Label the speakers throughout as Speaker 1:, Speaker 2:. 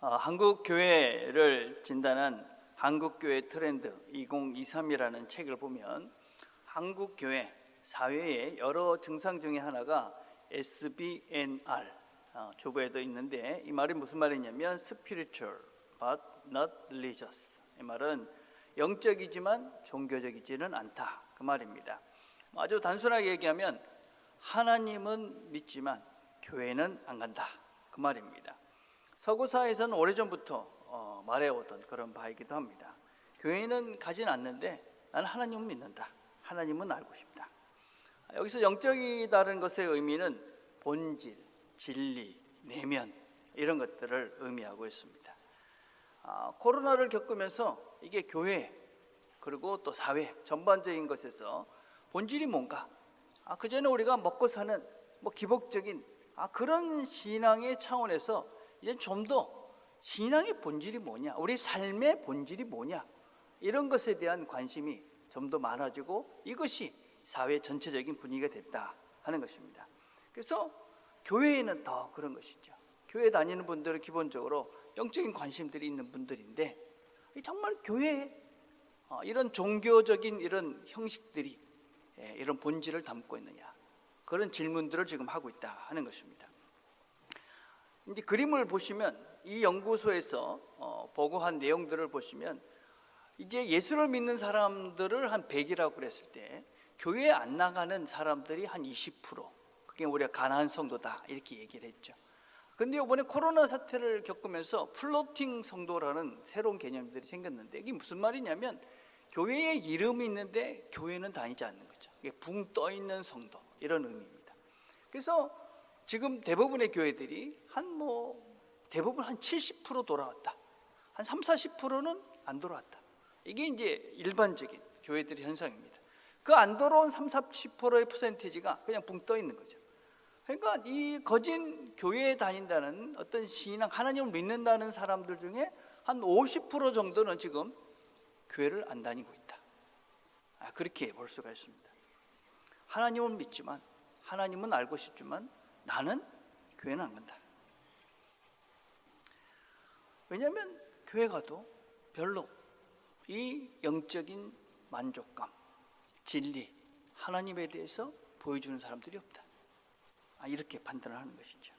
Speaker 1: 한국 교회를 진단한 한국교회 트렌드 2023이라는 책을 보면 한국 교회 사회의 여러 증상 중에 하나가 SBNR 주보에도 있는데, 이 말이 무슨 말이냐면 spiritual but not religious. 이 말은 영적이지만 종교적이지는 않다, 그 말입니다. 아주 단순하게 얘기하면 하나님은 믿지만 교회는 안 간다, 그 말입니다. 서구사에서는 오래전부터 말해오던 그런 바이기도 합니다. 교회는 가진 않는데 나는 하나님은 믿는다, 하나님은 알고 싶다. 여기서 영적이다는 것의 의미는 본질, 진리, 내면, 이런 것들을 의미하고 있습니다. 코로나를 겪으면서 이게 교회 그리고 또 사회 전반적인 것에서 본질이 뭔가, 그전에 우리가 먹고 사는 기복적인 그런 신앙의 차원에서 이제 좀 더 신앙의 본질이 뭐냐, 우리 삶의 본질이 뭐냐, 이런 것에 대한 관심이 좀 더 많아지고 이것이 사회 전체적인 분위기가 됐다 하는 것입니다. 그래서 교회에는 더 그런 것이죠. 교회 다니는 분들은 기본적으로 영적인 관심들이 있는 분들인데, 정말 교회에 이런 종교적인 이런 형식들이 이런 본질을 담고 있느냐, 그런 질문들을 지금 하고 있다 하는 것입니다. 이제 그림을 보시면, 이 연구소에서 보고한 내용들을 보시면, 이제 예수를 믿는 사람들을 한 100이라고 그랬을 때 교회에 안 나가는 사람들이 한 20%, 그게 우리가 가난한 성도다 이렇게 얘기를 했죠. 근데 이번에 코로나 사태를 겪으면서 플로팅 성도라는 새로운 개념들이 생겼는데, 이게 무슨 말이냐면 교회에 이름이 있는데 교회는 다니지 않는 거죠. 이게 붕 떠 있는 성도, 이런 의미입니다. 그래서 지금 대부분의 교회들이 대부분 한 70% 돌아왔다, 한 30-40%는 안 돌아왔다. 이게 이제 일반적인 교회들의 현상입니다. 그 안 돌아온 30-40%의 퍼센티지가 그냥 붕 떠 있는 거죠. 그러니까 이 거진 교회에 다닌다는 어떤 신앙, 하나님을 믿는다는 사람들 중에 한 50% 정도는 지금 교회를 안 다니고 있다, 그렇게 볼 수가 있습니다. 하나님은 믿지만, 하나님은 알고 싶지만 나는 교회는 안 간다. 왜냐하면 교회 가도 별로 이 영적인 만족감, 진리, 하나님에 대해서 보여주는 사람들이 없다, 이렇게 판단을 하는 것이죠.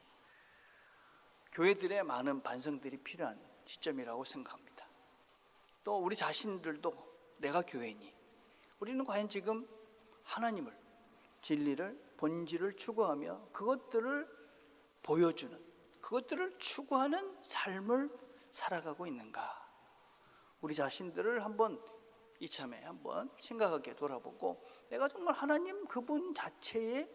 Speaker 1: 교회들의 많은 반성들이 필요한 시점이라고 생각합니다. 또 우리 자신들도 내가 교회니, 우리는 과연 지금 하나님을, 진리를, 본질을 추구하며 그것들을 보여주는, 그것들을 추구하는 삶을 살아가고 있는가? 우리 자신들을 한번 이참에 한번 심각하게 돌아보고, 내가 정말 하나님 그분 자체에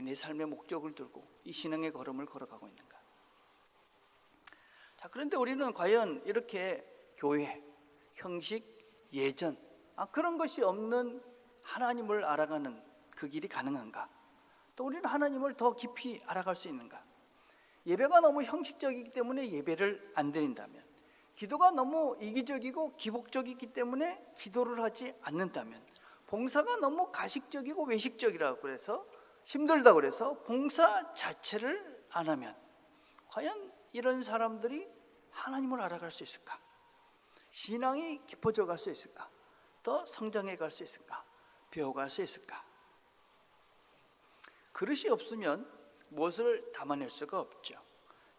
Speaker 1: 내 삶의 목적을 들고 이 신앙의 걸음을 걸어가고 있는가? 그런데 우리는 과연 이렇게 교회, 형식, 예전, 그런 것이 없는 하나님을 알아가는 그 길이 가능한가? 또 우리는 하나님을 더 깊이 알아갈 수 있는가? 예배가 너무 형식적이기 때문에 예배를 안 드린다면, 기도가 너무 이기적이고 기복적이기 때문에 기도를 하지 않는다면, 봉사가 너무 가식적이고 외식적이라고 그래서 힘들다고 그래서 봉사 자체를 안 하면, 과연 이런 사람들이 하나님을 알아갈 수 있을까? 신앙이 깊어져 갈 수 있을까? 더 성장해 갈 수 있을까? 배워갈 수 있을까? 그릇이 없으면 무엇을 담아낼 수가 없죠.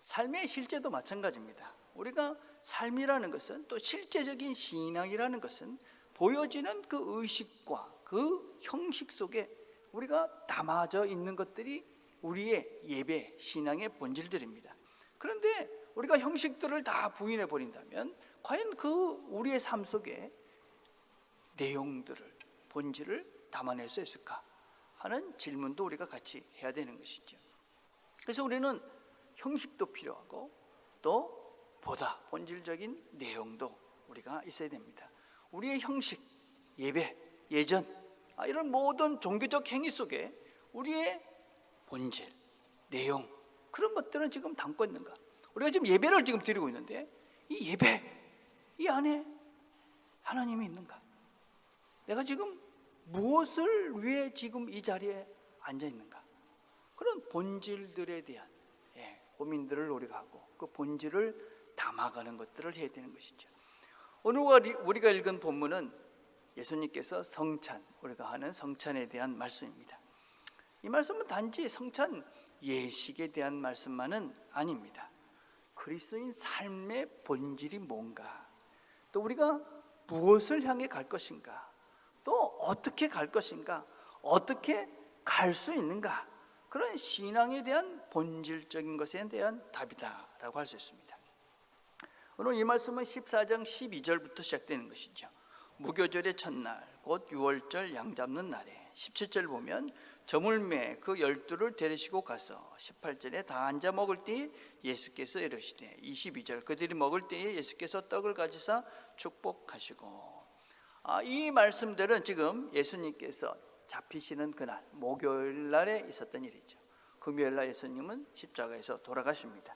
Speaker 1: 삶의 실제도 마찬가지입니다. 우리가 삶이라는 것은, 또 실제적인 신앙이라는 것은 보여지는 그 의식과 그 형식 속에 우리가 담아져 있는 것들이 우리의 예배, 신앙의 본질들입니다. 그런데 우리가 형식들을 다 부인해 버린다면 과연 그 우리의 삶 속에 내용들을, 본질을 담아낼 수 있을까 하는 질문도 우리가 같이 해야 되는 것이죠. 그래서 우리는 형식도 필요하고 또 보다 본질적인 내용도 우리가 있어야 됩니다. 우리의 형식, 예배, 예전, 이런 모든 종교적 행위 속에 우리의 본질, 내용, 그런 것들은 지금 담고 있는가? 우리가 지금 예배를 지금 드리고 있는데 이 예배, 이 안에 하나님이 있는가? 내가 지금 무엇을 위해 지금 이 자리에 앉아 있는가? 그런 본질들에 대한 고민들을 우리가 하고 그 본질을 담아 담아가는 것들을 해야 되는 것이죠. 오늘 우리가 읽은 본문은 예수님께서 성찬, 우리가 하는 성찬에 대한 말씀입니다. 이 말씀은 단지 성찬 예식에 대한 말씀만은 아닙니다. 그리스도인 삶의 본질이 뭔가, 또 우리가 무엇을 향해 갈 것인가, 또 어떻게 갈 것인가, 어떻게 갈 수 있는가, 그런 신앙에 대한 본질적인 것에 대한 답이다라고 할 수 있습니다. 오늘 이 말씀은 14장 12절부터 시작되는 것이죠. 무교절의 첫날 곧 유월절 양 잡는 날에 17절 보면 저물매 그 12를 데리시고 가서 18절에 다 앉아 먹을 때에 예수께서 이르시되 22절 그들이 먹을 때에 예수께서 떡을 가지사 축복하시고, 이 말씀들은 지금 예수님께서 잡히시는 그날 목요일 날에 있었던 일이죠. 금요일 날 예수님은 십자가에서 돌아가십니다.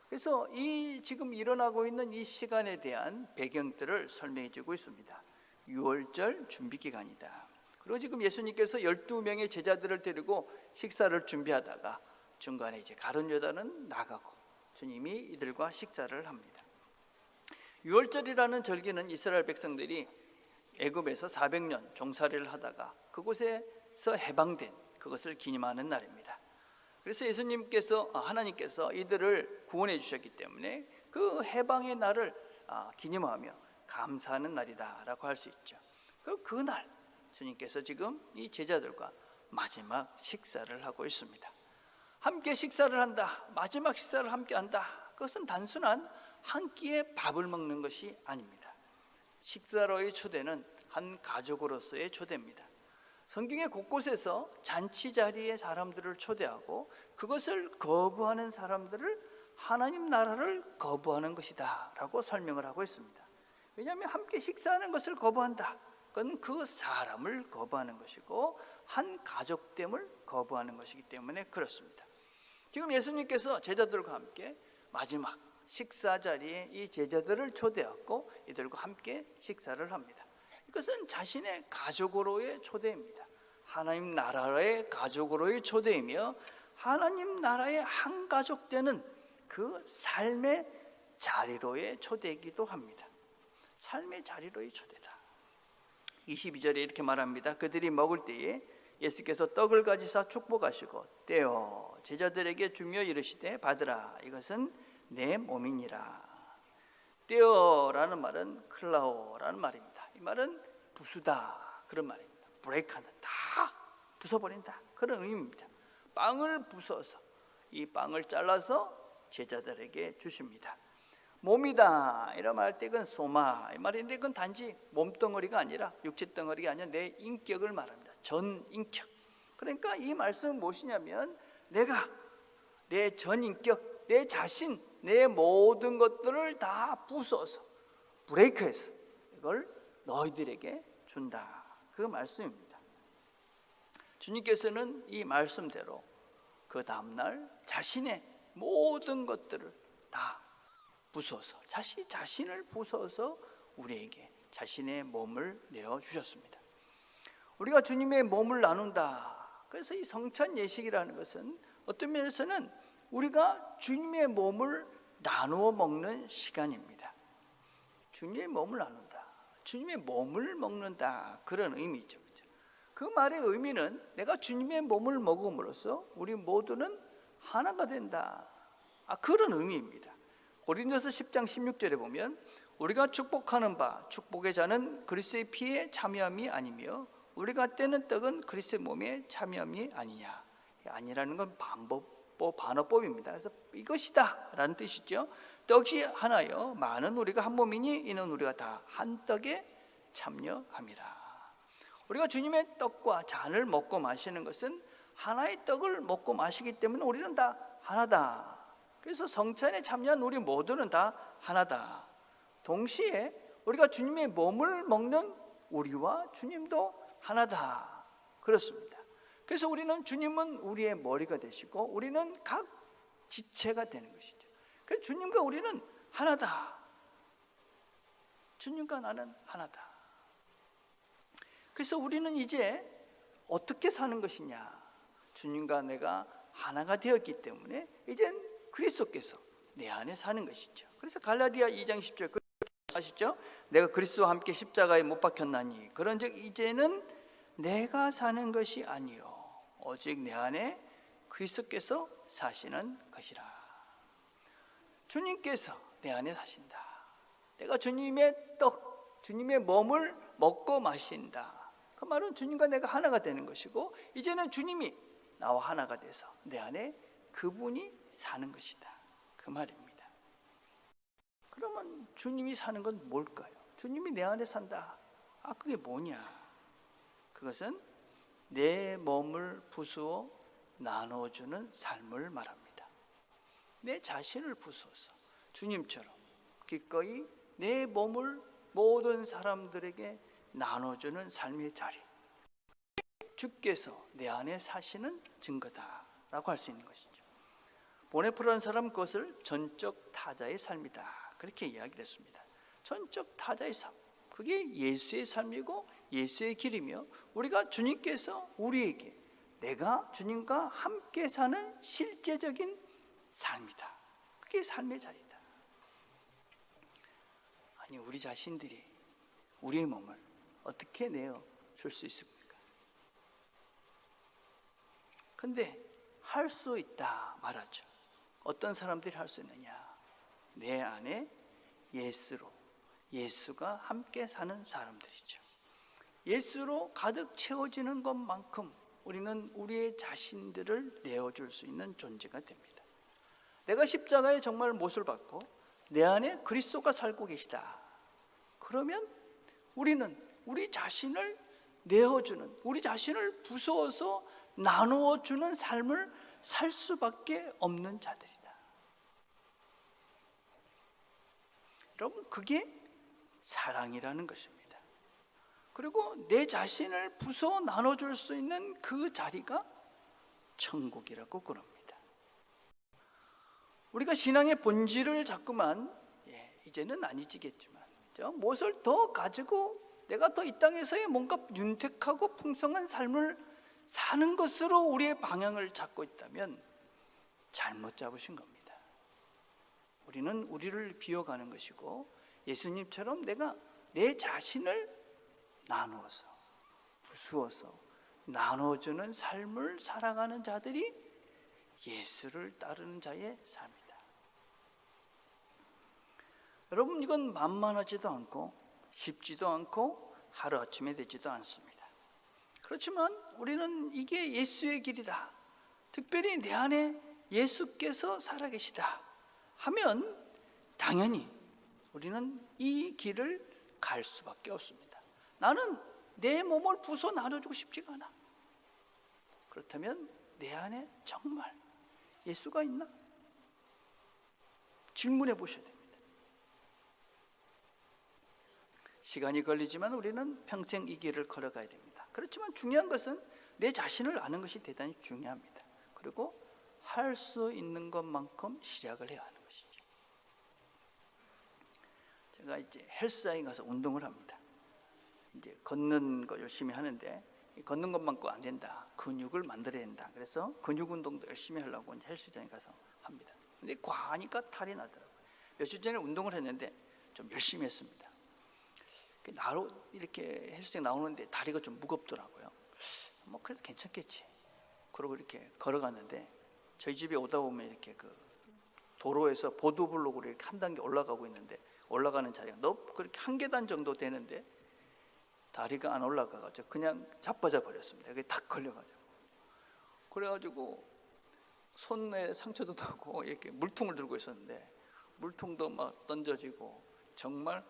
Speaker 1: 그래서 이 지금 일어나고 있는 이 시간에 대한 배경들을 설명해 주고 있습니다. 유월절 준비 기간이다. 그리고 지금 예수님께서 12명의 제자들을 데리고 식사를 준비하다가 중간에 이제 가룟 유다는 나가고 주님이 이들과 식사를 합니다. 유월절이라는 절기는 이스라엘 백성들이 애굽에서 400년 종살이를 하다가 그곳에서 해방된 그것을 기념하는 날입니다. 그래서 하나님께서 이들을 구원해 주셨기 때문에 그 해방의 날을 기념하며 감사하는 날이다라고 할 수 있죠. 그날 주님께서 지금 이 제자들과 마지막 식사를 하고 있습니다. 함께 식사를 한다, 마지막 식사를 함께 한다, 그것은 단순한 한 끼의 밥을 먹는 것이 아닙니다. 식사로의 초대는 한 가족으로서의 초대입니다. 성경의 곳곳에서 잔치 자리에 사람들을 초대하고 그것을 거부하는 사람들을 하나님 나라를 거부하는 것이다 라고 설명을 하고 있습니다. 왜냐하면 함께 식사하는 것을 거부한다, 그건 그 사람을 거부하는 것이고 한 가족됨을 거부하는 것이기 때문에 그렇습니다. 지금 예수님께서 제자들과 함께 마지막 식사 자리에 이 제자들을 초대하고 이들과 함께 식사를 합니다. 이것은 자신의 가족으로의 초대입니다. 하나님 나라의 가족으로의 초대이며 하나님 나라의 한 가족 되는 그 삶의 자리로의 초대이기도 합니다. 삶의 자리로의 초대다. 22절에 이렇게 말합니다. 그들이 먹을 때에 예수께서 떡을 가지사 축복하시고 떼어 제자들에게 주며 이르시되 받으라, 이것은 내 몸이니라. 떼어라는 말은 클라오라는 말입니다. 이 말은 부수다 그런 말입니다. 브레이크한다, 다 부숴버린다 그런 의미입니다. 빵을 부숴서 이 빵을 잘라서 제자들에게 주십니다. 몸이다 이런 말 할 때 그건 소마 이 말인데 그건 단지 몸덩어리가 아니라 육체덩어리가 아니라 내 인격을 말합니다. 전인격. 그러니까 이 말씀은 무엇이냐면 내가 내 전인격, 내 자신, 내 모든 것들을 다 부숴서 브레이크해서 이걸 너희들에게 준다, 그 말씀입니다. 주님께서는 이 말씀대로 그 다음날 자신의 모든 것들을 다 부숴서 자신을 부숴서 우리에게 자신의 몸을 내어주셨습니다. 우리가 주님의 몸을 나눈다. 그래서 이 성찬 예식이라는 것은 어떤 면에서는 우리가 주님의 몸을 나누어 먹는 시간입니다. 주님의 몸을 나눈다, 주님의 몸을 먹는다, 그런 의미죠. 그 말의 의미는 내가 주님의 몸을 먹음으로써 우리 모두는 하나가 된다, 그런 의미입니다. 고린도서 10장 16절에 보면 우리가 축복하는 바 축복의 자는 그리스도의 피에 참여함이 아니며 우리가 떼는 떡은 그리스도의 몸에 참여함이 아니냐. 아니라는 건 반어법입니다. 그래서 이것이다 라는 뜻이죠. 떡이 하나여 많은 우리가 한 몸이니 이는 우리가 다 한 떡에 참여함이라. 우리가 주님의 떡과 잔을 먹고 마시는 것은 하나의 떡을 먹고 마시기 때문에 우리는 다 하나다. 그래서 성찬에 참여한 우리 모두는 다 하나다. 동시에 우리가 주님의 몸을 먹는 우리와 주님도 하나다, 그렇습니다. 그래서 주님은 우리의 머리가 되시고 우리는 각 지체가 되는 것이죠. 그래서 주님과 우리는 하나다. 주님과 나는 하나다. 그래서 우리는 이제 어떻게 사는 것이냐. 주님과 내가 하나가 되었기 때문에 이젠 그리스도께서 내 안에 사는 것이죠. 그래서 갈라디아 2장 10절 아시죠? 내가 그리스도와 함께 십자가에 못 박혔나니 그런즉 이제는 내가 사는 것이 아니요 오직 내 안에 그리스도께서 사시는 것이라. 주님께서 내 안에 사신다. 내가 주님의 떡, 주님의 몸을 먹고 마신다. 그 말은 주님과 내가 하나가 되는 것이고 이제는 주님이 나와 하나가 돼서 내 안에 그분이 사는 것이다. 그 말입니다. 그러면 주님이 사는 건 뭘까요? 주님이 내 안에 산다. 그게 뭐냐? 그것은 내 몸을 부수어 나눠주는 삶을 말합니다. 내 자신을 부수어서 주님처럼 기꺼이 내 몸을 모든 사람들에게 나눠주는 삶의 자리. 주께서 내 안에 사시는 증거다라고 할 수 있는 것이죠. 보네포라는 사람 그것을 전적 타자의 삶이다. 그렇게 이야기를 했습니다. 전적 타자의 삶. 그게 예수의 삶이고 예수의 길이며 우리가 주님께서 우리에게 내가 주님과 함께 사는 실제적인 삶이다. 그게 삶의 자리다. 아니 우리 자신들이 우리의 몸을 어떻게 내어줄 수 있습니까? 근데 할 수 있다 말하죠. 어떤 사람들이 할 수 있느냐? 내 안에 예수로 예수가 함께 사는 사람들이죠. 예수로 가득 채워지는 것만큼 우리는 우리의 자신들을 내어줄 수 있는 존재가 됩니다. 내가 십자가에 정말 못을 받고 내 안에 그리스도가 살고 계시다. 그러면 우리는 우리 자신을 내어주는, 우리 자신을 부수어서 나누어주는 삶을 살 수밖에 없는 자들이다. 여러분, 그게 사랑이라는 것입니다. 그리고 내 자신을 부수어 나눠줄 수 있는 그 자리가 천국이라고 그럽니다. 우리가 신앙의 본질을 자꾸만 이제는 아니지겠지만 무엇을 더 가지고 내가 더 이 땅에서의 뭔가 윤택하고 풍성한 삶을 사는 것으로 우리의 방향을 잡고 있다면 잘못 잡으신 겁니다. 우리는 우리를 비워가는 것이고 예수님처럼 내가 내 자신을 나누어서 부수어서 나눠주는 삶을 살아가는 자들이 예수를 따르는 자의 삶이다. 여러분, 이건 만만하지도 않고 쉽지도 않고 하루아침에 되지도 않습니다. 그렇지만 우리는 이게 예수의 길이다, 특별히 내 안에 예수께서 살아계시다 하면 당연히 우리는 이 길을 갈 수밖에 없습니다. 나는 내 몸을 부숴 나눠주고 싶지가 않아. 그렇다면 내 안에 정말 예수가 있나? 질문해 보셔야 됩니다. 시간이 걸리지만 우리는 평생 이 길을 걸어가야 됩니다. 그렇지만 중요한 것은 내 자신을 아는 것이 대단히 중요합니다. 그리고 할 수 있는 것만큼 시작을 해야 하는 것이죠. 제가 이제 헬스장에 가서 운동을 합니다. 이제 걷는 거 열심히 하는데 걷는 것만큼 안 된다. 근육을 만들어야 된다. 그래서 근육 운동도 열심히 하려고 이제 헬스장에 가서 합니다. 근데 과하니까 탈이 나더라고요. 며칠 전에 운동을 했는데 좀 열심히 했습니다. 나로 이렇게 헬스장 나오는데 다리가 좀 무겁더라고요. 뭐 그래도 괜찮겠지. 그러고 이렇게 걸어갔는데 저희 집에 오다 보면 이렇게 그 도로에서 보도블록으로 이렇게 한 단계 올라가고 있는데 올라가는 자리가 그렇게 한 계단 정도 되는데 다리가 안 올라가가지고 그냥 자빠져 버렸습니다. 여기 탁 걸려가지고. 그래가지고 손에 상처도 나고 이렇게 물통을 들고 있었는데 물통도 막 던져지고 정말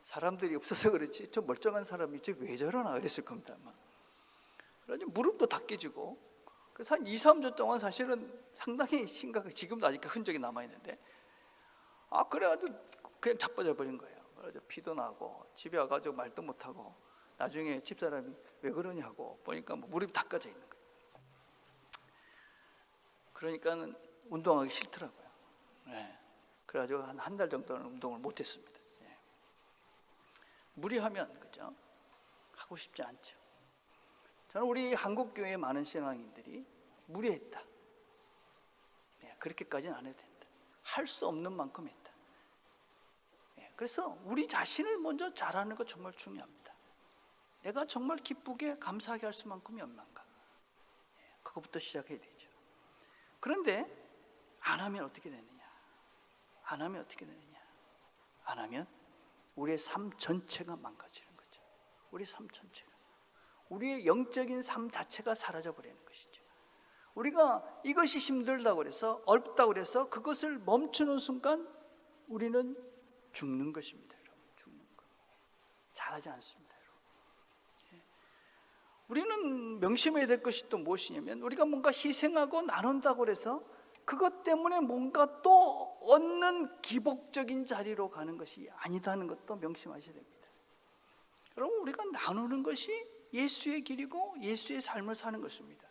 Speaker 1: 사람들이 없어서 그렇지 저 멀쩡한 사람이 왜 저러나 그랬을 겁니다. 그래가지고 무릎도 다 깨지고 그래서 한 2, 3주 동안 사실은 상당히 심각하게 지금도 아직 흔적이 남아있는데 그래가지고 그냥 자빠져 버린 거예요. 그래서 피도 나고 집에 와가지고 말도 못하고 나중에 집사람이 왜 그러냐고 보니까 무릎이 다 까져 있는 거예요. 그러니까 운동하기 싫더라고요. 그래가지고 한 달 정도는 운동을 못했습니다. 무리하면 그죠? 하고 싶지 않죠. 저는 우리 한국 교회의 많은 신앙인들이 무리했다. 그렇게까지는 안 해도 된다. 할 수 없는 만큼 했다. 그래서 우리 자신을 먼저 잘하는 거 정말 중요합니다. 내가 정말 기쁘게 감사하게 할 수만큼이 얼마인가, 그것부터 시작해야 되죠. 그런데 안 하면 어떻게 되느냐? 안 하면 어떻게 되느냐? 안 하면 우리의 삶 전체가 망가지는 거죠. 우리의 삶 전체가, 우리의 영적인 삶 자체가 사라져 버리는 것이죠. 우리가 이것이 힘들다고 그래서, 어렵다고 그래서 그것을 멈추는 순간 우리는 죽는 것입니다. 여러분, 죽는 것. 잘하지 않습니다. 여러분. 우리는 명심해야 될 것이 또 무엇이냐면, 우리가 뭔가 희생하고 나눈다고 해서 그것 때문에 뭔가 또 얻는 기복적인 자리로 가는 것이 아니다는 것도 명심하셔야 됩니다. 여러분, 우리가 나누는 것이 예수의 길이고 예수의 삶을 사는 것입니다.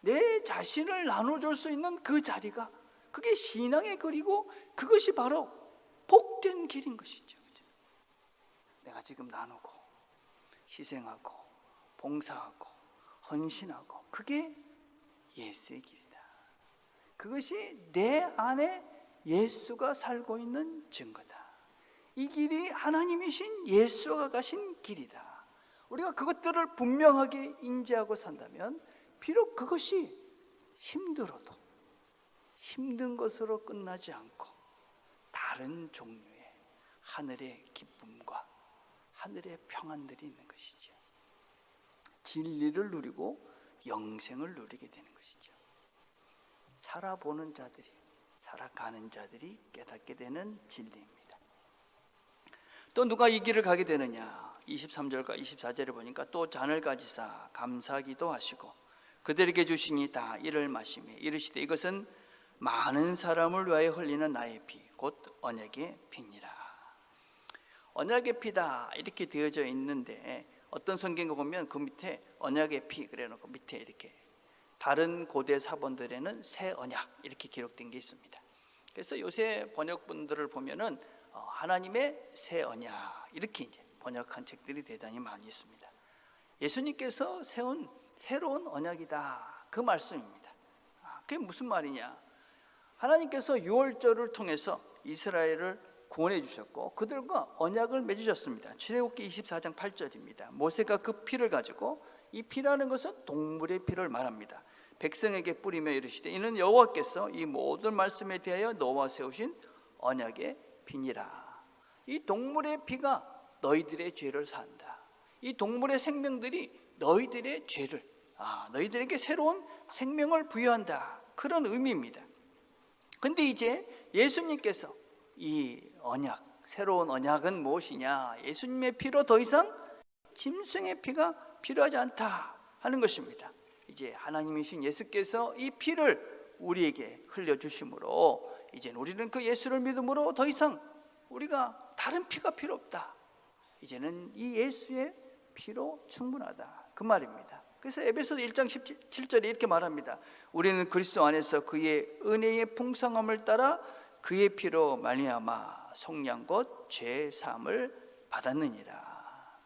Speaker 1: 내 자신을 나눠줄 수 있는 그 자리가, 그게 신앙의 길이고 그것이 바로 복된 길인 것이죠. 내가 지금 나누고 희생하고 봉사하고 헌신하고, 그게 예수의 길이다. 그것이 내 안에 예수가 살고 있는 증거다. 이 길이 하나님이신 예수가 가신 길이다. 우리가 그것들을 분명하게 인지하고 산다면, 비록 그것이 힘들어도 힘든 것으로 끝나지 않고 다른 종류의 하늘의 기쁨과 하늘의 평안들이 있는 것이죠. 진리를 누리고 영생을 누리게 되는 것이죠. 살아보는 자들이, 살아가는 자들이 깨닫게 되는 진리입니다. 또 누가 이 길을 가게 되느냐? 23절과 24절에 보니까 또 잔을 가지사 감사기도 하시고 그들에게 주시니 다 이를 마시며 이르시되 이것은 많은 사람을 위하여 흘리는 나의 피 곧 언약의 피니라. 언약의 피다 이렇게 되어져 있는데, 어떤 성경에 보면 그 밑에 언약의 피 그래놓고 밑에 이렇게 다른 고대 사본들에는 새 언약 이렇게 기록된 게 있습니다. 그래서 요새 번역본들을 보면은 하나님의 새 언약 이렇게 이제 번역한 책들이 대단히 많이 있습니다. 예수님께서 세운 새로운 언약이다, 그 말씀입니다. 그게 무슨 말이냐? 하나님께서 유월절을 통해서 이스라엘을 구원해 주셨고 그들과 언약을 맺으셨습니다. 출애굽기 24장 8절입니다. 모세가 그 피를 가지고, 이 피라는 것은 동물의 피를 말합니다. 백성에게 뿌리며 이르시되 이는 여호와께서 이 모든 말씀에 대하여 너와 세우신 언약의 피니라. 이 동물의 피가 너희들의 죄를 산다. 이 동물의 생명들이 너희들의 죄를, 너희들에게 새로운 생명을 부여한다, 그런 의미입니다. 근데 이제 예수님께서 이 언약, 새로운 언약은 무엇이냐? 예수님의 피로 더 이상 짐승의 피가 필요하지 않다 하는 것입니다. 이제 하나님이신 예수께서 이 피를 우리에게 흘려주심으로 이제 우리는 그 예수를 믿음으로 더 이상 우리가 다른 피가 필요 없다. 이제는 이 예수의 피로 충분하다, 그 말입니다. 그래서 에베소서 1장 17절에 이렇게 말합니다. 우리는 그리스도 안에서 그의 은혜의 풍성함을 따라 그의 피로 말미암아 속량 곧 죄 사함을 받았느니라.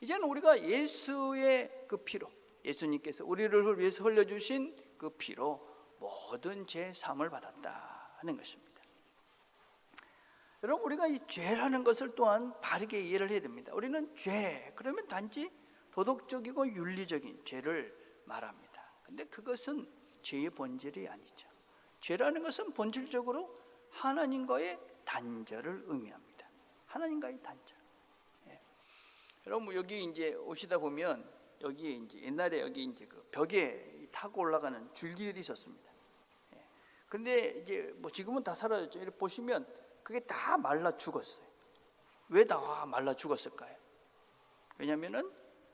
Speaker 1: 이제는 우리가 예수의 그 피로, 예수님께서 우리를 위해서 흘려주신 그 피로 모든 죄 사함을 받았다 하는 것입니다. 여러분, 우리가 이 죄라는 것을 또한 바르게 이해를 해야 됩니다. 우리는 죄 그러면 단지 도덕적이고 윤리적인 죄를 말합니다. 근데 그것은 죄의 본질이 아니죠. 죄라는 것은 본질적으로 하나님과의 단절을 의미합니다. 하나님과의 단절. 여러분, 여기 이제 오시다 보면 여기에 이제 옛날에 여기 이제 그 벽에 타고 올라가는 줄기들이 있었습니다. 근데 이제 뭐 지금은 다 사라졌죠. 이렇게 보시면 그게 다 말라 죽었어요. 왜 다 말라 죽었을까요? 왜냐하면은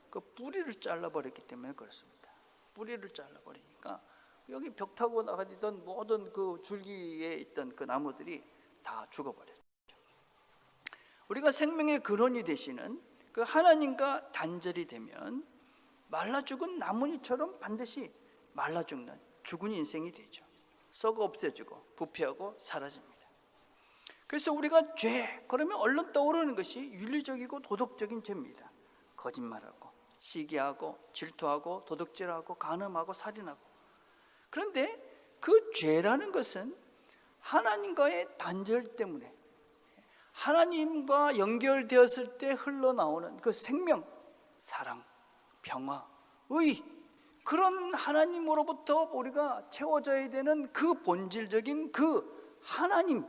Speaker 1: 그 뿌리를 잘라버렸기 때문에 그렇습니다. 뿌리를 잘라버리니까 여기 벽 타고 나가던 모든 그 줄기에 있던 그 나무들이 다 죽어버렸죠. 우리가 생명의 근원이 되시는 그 하나님과 단절이 되면 말라 죽은 나뭇잎처럼 반드시 말라 죽은 인생이 되죠. 썩어 없어지고 부패하고 사라집니다. 그래서 우리가 죄 그러면 얼른 떠오르는 것이 윤리적이고 도덕적인 죄입니다. 거짓말하고 시기하고 질투하고 도둑질하고 간음하고 살인하고. 그런데 그 죄라는 것은 하나님과의 단절 때문에 하나님과 연결되었을 때 흘러나오는 그 생명, 사랑, 평화, 의, 그런 하나님으로부터 우리가 채워져야 되는 그 본질적인 그 하나님,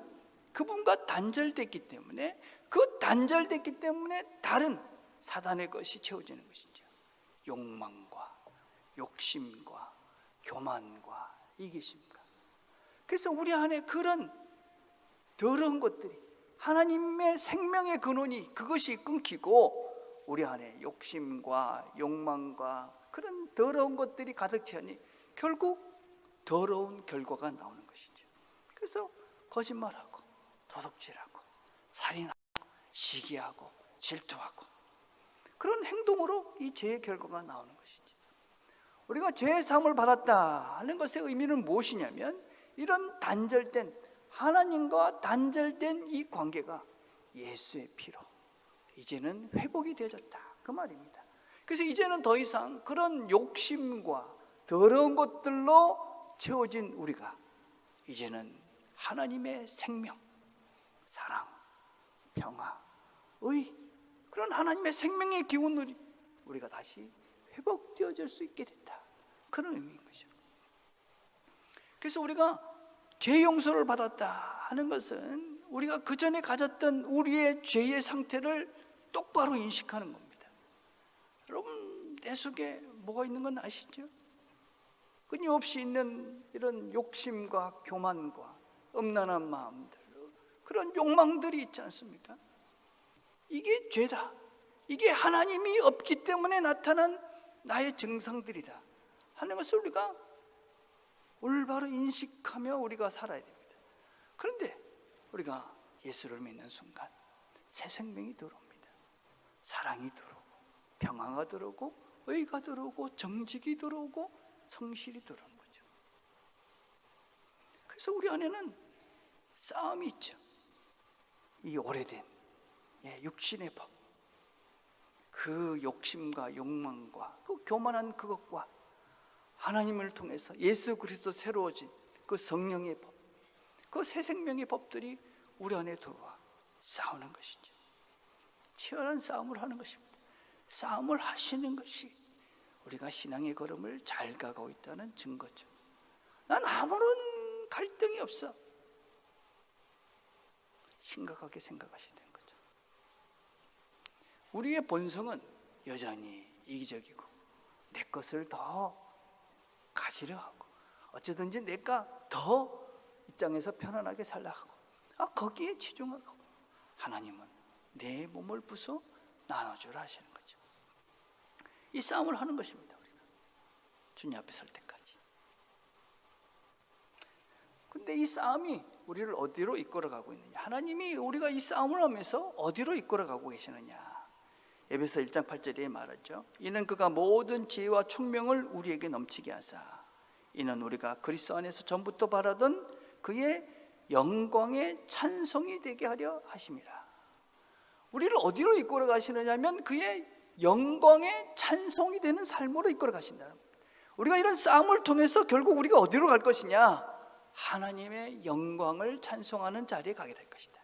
Speaker 1: 그분과 단절됐기 때문에, 그 단절됐기 때문에 다른 사단의 것이 채워지는 것이죠. 욕망과 욕심과 교만과 이기심과. 그래서 우리 안에 그런 더러운 것들이, 하나님의 생명의 근원이 그것이 끊기고 우리 안에 욕심과 욕망과 그런 더러운 것들이 가득 차니 결국 더러운 결과가 나오는 것이죠. 그래서 거짓말하고 도둑질하고 살인하고 시기하고 질투하고 그런 행동으로 이 죄의 결과가 나오는 것이죠. 우리가 죄의 사함을 받았다 하는 것의 의미는 무엇이냐면, 이런 단절된, 하나님과 단절된 이 관계가 예수의 피로 이제는 회복이 되어졌다, 그 말입니다. 그래서 이제는 더 이상 그런 욕심과 더러운 것들로 채워진 우리가 이제는 하나님의 생명, 사랑, 평화, 의, 그런 하나님의 생명의 기운으로 우리가 다시 회복되어질 수 있게 됐다, 그런 의미인 거죠. 그래서 우리가 죄 용서를 받았다 하는 것은 우리가 그 전에 가졌던 우리의 죄의 상태를 똑바로 인식하는 겁니다. 여러분, 내 속에 뭐가 있는 건 아시죠? 끊임없이 있는 이런 욕심과 교만과 음란한 마음들, 그런 욕망들이 있지 않습니까? 이게 죄다. 이게 하나님이 없기 때문에 나타난 나의 증상들이다 하는 것을 우리가 올바로 인식하며 우리가 살아야 됩니다. 그런데 우리가 예수를 믿는 순간 새 생명이 들어옵니다. 사랑이 들어오고 평화가 들어오고 의가 들어오고 정직이 들어오고 성실이 들어오는 거죠. 그래서 우리 안에는 싸움이 있죠. 이 오래된 육신의 법, 그 욕심과 욕망과 그 교만한 그것과 하나님을 통해서 예수 그리스도 새로워진 그 성령의 법, 그 새 생명의 법들이 우리 안에 들어와 싸우는 것이죠. 치열한 싸움을 하는 것입니다. 싸움을 하시는 것이 우리가 신앙의 걸음을 잘 가고 있다는 증거죠. 난 아무런 갈등이 없어. 심각하게 생각하셔야 되는 거죠. 우리의 본성은 여전히 이기적이고 내 것을 더 가지려 하고 어쩌든지 내가 더 입장에서 편안하게 살려 하고 거기에 치중하고, 하나님은 내 몸을 부숴 나눠주라 하시는 거죠. 이 싸움을 하는 것입니다. 우리가 주님 앞에 설 때까지. 근데 이 싸움이 우리를 어디로 이끌어가고 있느냐, 하나님이 우리가 이 싸움을 하면서 어디로 이끌어가고 계시느냐, 에베소 1장 8절에 말하죠. 이는 그가 모든 지혜와 총명을 우리에게 넘치게 하사 이는 우리가 그리스도 안에서 전부터 바라던 그의 영광의 찬송이 되게 하려 하심이라. 우리를 어디로 이끌어 가시느냐면 그의 영광의 찬송이 되는 삶으로 이끌어 가신다. 우리가 이런 싸움을 통해서 결국 우리가 어디로 갈 것이냐, 하나님의 영광을 찬송하는 자리에 가게 될 것이다.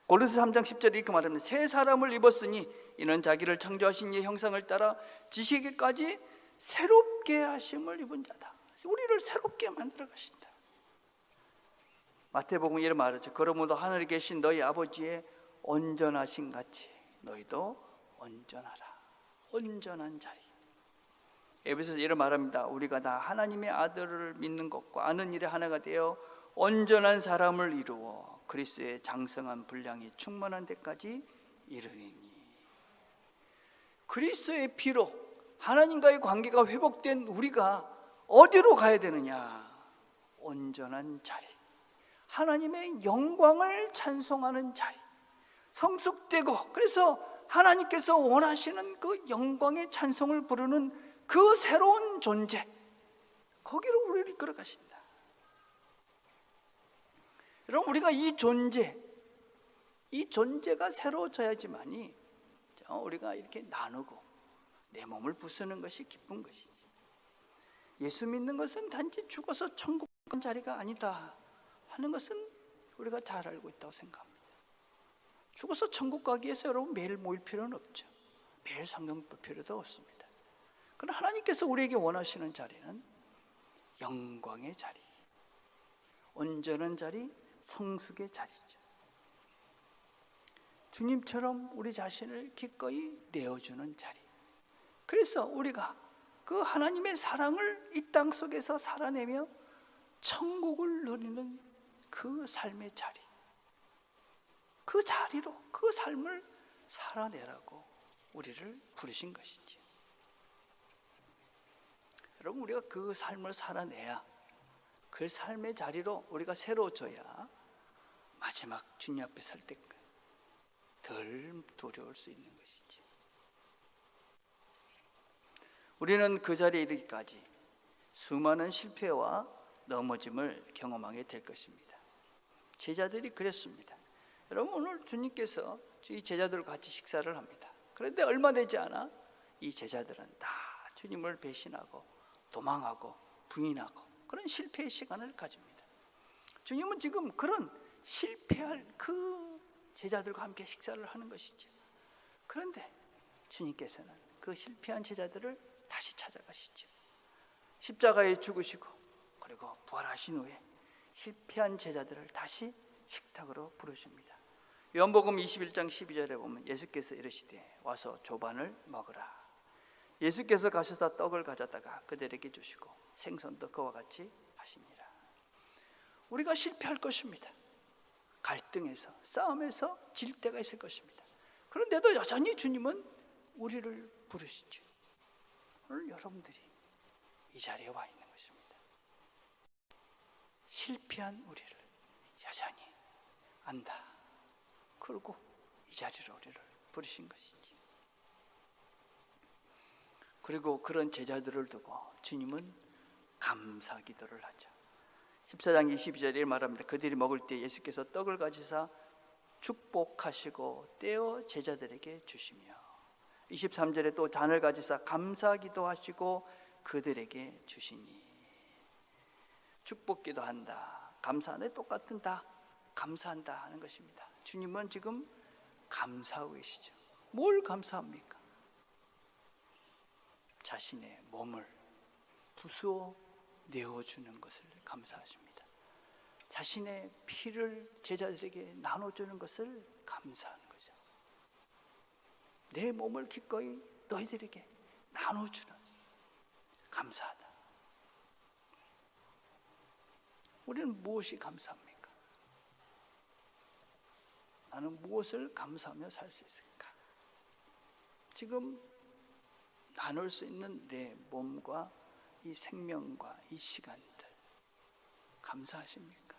Speaker 1: 고린도서 3장 10절에 이렇게 말합니다. 새 사람을 입었으니 이는 자기를 창조하신 이의 형상을 따라 지시기까지 새롭게 하심을 입은 자다. 우리를 새롭게 만들어 가신다. 마태복음 이런 말하죠. 그러므로 하늘에 계신 너희 아버지의 온전하신 같이 너희도 온전하라. 온전한 자리. 에베소서 이런 말합니다. 우리가 다 하나님의 아들을 믿는 것과 아는 일에 하나가 되어 온전한 사람을 이루어 그리스도의 장성한 분량이 충만한 데까지 이르리니. 그리스도의 피로 하나님과의 관계가 회복된 우리가 어디로 가야 되느냐? 온전한 자리, 하나님의 영광을 찬송하는 자리, 성숙되고, 그래서 하나님께서 원하시는 그 영광의 찬송을 부르는 그 새로운 존재, 거기로 우리를 이끌어 가신다. 여러분, 우리가 이 존재가 새로워져야지만이 우리가 이렇게 나누고 내 몸을 부수는 것이 기쁜 것이지. 예수 믿는 것은 단지 죽어서 천국 간 자리가 아니다 하는 것은 우리가 잘 알고 있다고 생각합니다. 죽어서 천국 가기 위해서 여러분 매일 모일 필요는 없죠. 매일 성경 볼 필요도 없습니다. 그러나 하나님께서 우리에게 원하시는 자리는 영광의 자리, 온전한 자리, 성숙의 자리죠. 주님처럼 우리 자신을 기꺼이 내어주는 자리. 그래서 우리가 그 하나님의 사랑을 이 땅 속에서 살아내며 천국을 누리는 그 삶의 자리, 그 자리로 그 삶을 살아내라고 우리를 부르신 것이지. 여러분, 우리가 그 삶을 살아내야 그 삶의 자리로 우리가 새로워져야 마지막 주님 앞에 설 때 덜 두려울 수 있는 것이지. 우리는 그 자리에 이르기까지 수많은 실패와 넘어짐을 경험하게 될 것입니다. 제자들이 그랬습니다. 여러분, 오늘 주님께서 이 제자들과 같이 식사를 합니다. 그런데 얼마 되지 않아 이 제자들은 다 주님을 배신하고 도망하고 부인하고 그런 실패의 시간을 가집니다. 주님은 지금 그런 실패할 그 제자들과 함께 식사를 하는 것이죠. 그런데 주님께서는 그 실패한 제자들을 다시 찾아가시죠. 십자가에 죽으시고 그리고 부활하신 후에 실패한 제자들을 다시 식탁으로 부르십니다. 요한복음 21장 12절에 보면 예수께서 이르시되 와서 조반을 먹으라. 예수께서 가셔서 떡을 가져다가 그들에게 주시고 생선도 그와 같이 하시니라. 우리가 실패할 것입니다. 갈등에서, 싸움에서 질 때가 있을 것입니다. 그런데도 여전히 주님은 우리를 부르시죠. 오늘 여러분들이 이 자리에 와 있는 것입니다. 실패한 우리를 여전히 안다. 그리고 이 자리로 우리를 부르신 것이지. 그리고 그런 제자들을 두고 주님은 감사 기도를 하죠. 14장 22절에 말합니다. 그들이 먹을 때 예수께서 떡을 가지사 축복하시고 떼어 제자들에게 주시며 23절에 또 잔을 가지사 감사 기도하시고 그들에게 주시니. 축복 기도한다, 감사하네, 똑같은 다 감사한다 하는 것입니다. 주님은 지금 감사하고 계시죠. 뭘 감사합니까? 자신의 몸을 부수어 내어주는 것을 감사하십니다. 자신의 피를 제자들에게 나눠주는 것을 감사하는 거죠. 내 몸을 기꺼이 너희들에게 나눠주는, 감사하다. 우리는 무엇이 감사합니까? 나는 무엇을 감사하며 살 수 있을까? 지금 나눌 수 있는 내 몸과 이 생명과 이 시간들 감사하십니까?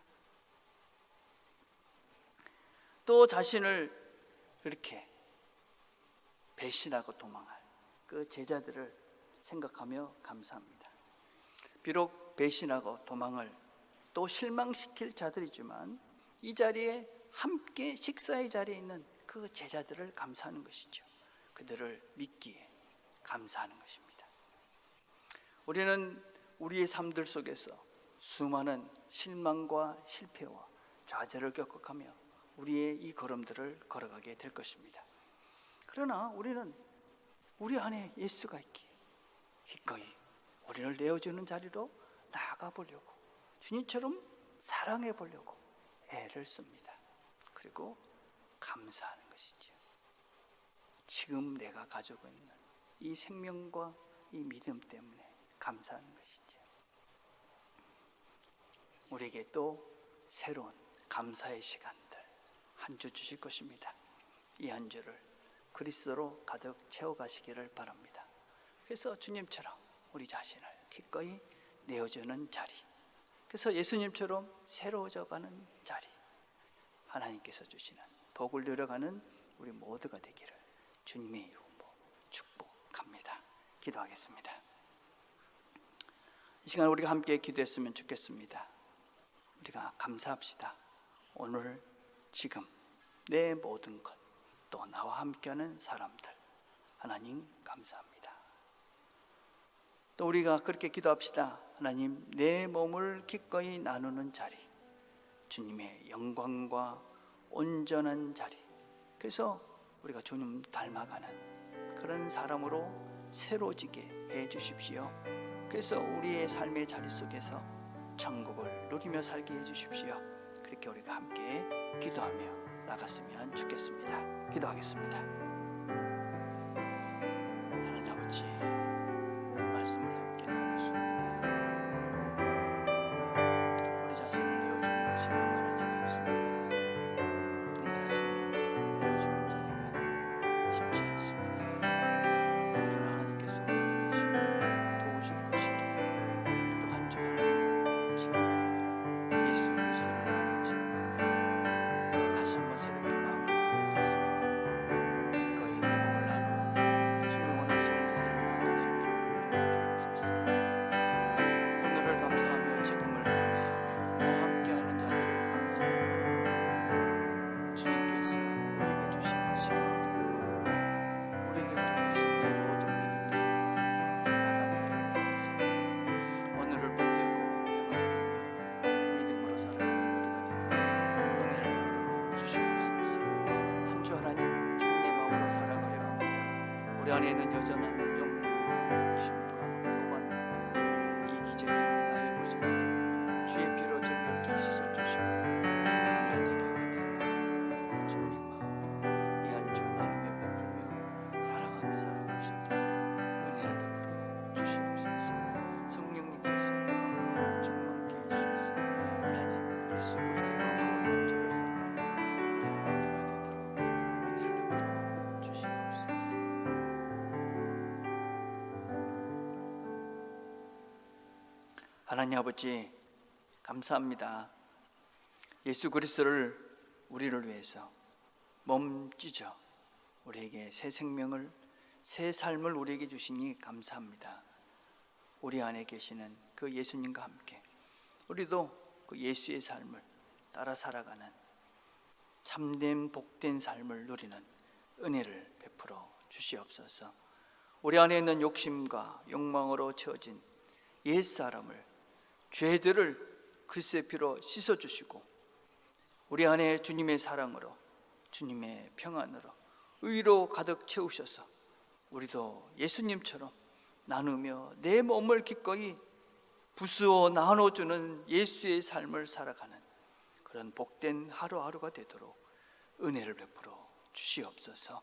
Speaker 1: 또 자신을 이렇게 배신하고 도망할 그 제자들을 생각하며 감사합니다. 비록 배신하고 도망을 또 실망시킬 자들이지만 이 자리에 함께 식사의 자리에 있는 그 제자들을 감사하는 것이죠. 그들을 믿기에 감사하는 것입니다. 우리는 우리의 삶들 속에서 수많은 실망과 실패와 좌절을 겪어가며 우리의 이 걸음들을 걸어가게 될 것입니다. 그러나 우리는 우리 안에 예수가 있기에 기꺼이 우리를 내어주는 자리로 나아가 보려고, 주님처럼 사랑해 보려고 애를 씁니다. 그리고 감사하는 것이죠. 지금 내가 가지고 있는 이 생명과 이 믿음 때문에 감사하는 것이죠. 우리에게 또 새로운 감사의 시간들 한 주 주실 것입니다. 이 한 주를 그리스도로 가득 채워가시기를 바랍니다. 그래서 주님처럼 우리 자신을 기꺼이 내어주는 자리, 그래서 예수님처럼 새로워져가는 자리, 하나님께서 주시는 복을 누려가는 우리 모두가 되기를 주님의 이름으로 축복합니다. 기도하겠습니다. 이 시간 우리가 함께 기도했으면 좋겠습니다. 우리가 감사합시다. 오늘 지금 내 모든 것, 또 나와 함께하는 사람들, 하나님 감사합니다. 또 우리가 그렇게 기도합시다. 하나님, 내 몸을 기꺼이 나누는 자리, 주님의 영광과 온전한 자리, 그래서 우리가 주님 닮아가는 그런 사람으로 새로지게 해 주십시오. 그래서 우리의 삶의 자리 속에서 천국을 누리며 살게 해 주십시오. 그렇게 우리가 함께 기도하며 나갔으면 좋겠습니다. 기도하겠습니다. 하나님 아버지, 말씀을 함께 나눴습니다. 우리 자신을 내어주는 것이 만만한 자가 있습니다. 내 자신을 내어주는 자리가 쉽지 않습니다. 그러나 하나님께서 우리 안에 계시고 도우실 것이기에 또 한 주 하나님을 지어가며 예수 그리스도를 내 안에 지어가며 다시 한번 새롭게 마음을 돌아갔습니다. 기꺼이 내 몸을 나누어 주님 원하시는 자리로 나아갈 수 있도록 주옵소서. 오늘을 감사하며 지금을 감사하며 나와 함께하는 자들을 감사하며 주님께서 우리에게 주신 시간들과 우리에게 허락하신 이 모든 믿음들과 사람들을 감사하며 오늘을 복되고 평안을 누리며 믿음으로 살아가는 우리가 되도록 은혜를 베풀어 주시옵소서. 한 주 하나님 주님의 마음으로 살아가려 합니다. 우리 안에 있는 여전한 욕망과 욕심과 교만과 이기적인 나의 모습들 주의 피로 정결케 씻어주시고 하나님께 같은 마음으로 주님의 마음으로 이 한 주 나누며 베풀며 사랑하며 살아갈 수 있도록 은혜를 베풀어 주시옵소서. 성령님께서 우리 가운데 충만케 해주셔서 하나님 예수 그리스도의 마음으로 한 주를 살아가는 우리 모두가 되도록 은혜를 베풀어 주시옵소서. 하나님 아버지, 감사합니다. 예수 그리스도를 우리를 위해서 몸 찢어 우리에게 새 생명을, 새 삶을 우리에게 주시니 감사합니다. 우리 안에 계시는 그 예수님과 함께 우리도 그 예수의 삶을 따라 살아가는 참된 복된 삶을 누리는 은혜를 베풀어 주시옵소서. 우리 안에 있는 욕심과 욕망으로 채워진 옛사람을, 죄들을 그리스도의 피로 씻어주시고 우리 안에 주님의 사랑으로, 주님의 평안으로, 의로 가득 채우셔서 우리도 예수님처럼 나누며 내 몸을 기꺼이 부수어 나눠주는 예수의 삶을 살아가는 그런 복된 하루하루가 되도록 은혜를 베풀어 주시옵소서.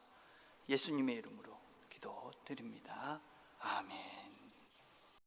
Speaker 1: 예수님의 이름으로 기도드립니다. 아멘.